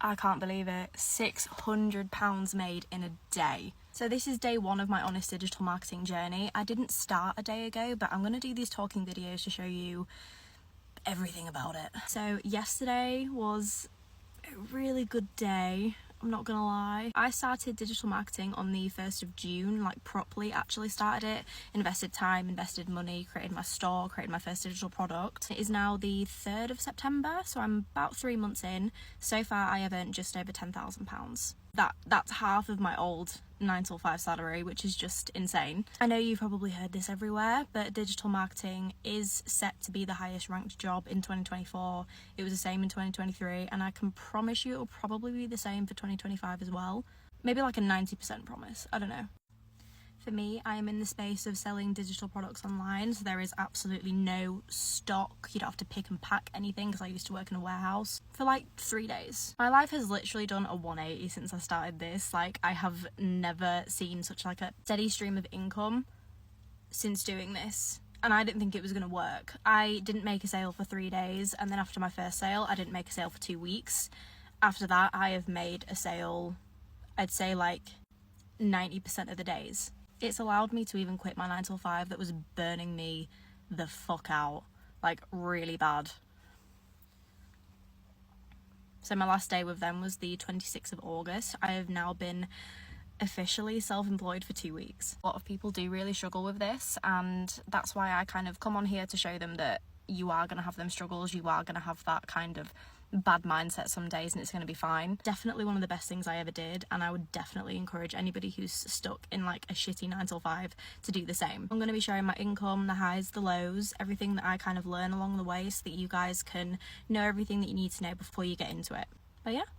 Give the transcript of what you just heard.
I can't believe it. £600 made in a day. So this is day one of my honest digital marketing journey. I didn't start a day ago, but I'm going to do these talking videos to show you everything about it. So yesterday was a really good day, I'm not gonna lie. I started digital marketing on the 1st of June, like properly actually started it, invested time, invested money, created my store, created my first digital product. It is now the 3rd of September, so I'm about 3 months in. So far I have earned just over £10,000. That's half of my old 9 till 5 salary, which is just insane. I know you've probably heard this everywhere, but digital marketing is set to be the highest ranked job in 2024. It was the same in 2023, and I can promise you it will probably be the same for 2025 as well. Maybe like a 90% promise, I don't know. For me, I am in the space of selling digital products online, so there is absolutely no stock. You don't have to pick and pack anything, because I used to work in a warehouse for like 3 days. My life has literally done a 180 since I started this. Like, I have never seen such like a steady stream of income since doing this. And I didn't think it was going to work. I didn't make a sale for 3 days, and then after my first sale, I didn't make a sale for 2 weeks. After that, I have made a sale, I'd say like 90% of the days. It's allowed me to even quit my 9 till 5 that was burning me the fuck out, like really bad. So my last day with them was the 26th of August. I have now been officially self-employed for 2 weeks. A lot of people do really struggle with this, and that's why I kind of come on here to show them that you are going to have them struggles, you are going to have that kind of bad mindset some days, and it's going to be fine. Definitely one of the best things I ever did, and I would definitely encourage anybody who's stuck in like a shitty 9 till 5 to do the same. I'm going to be sharing my income, the highs, the lows, everything that I kind of learn along the way, so that you guys can know everything that you need to know before you get into it. But yeah,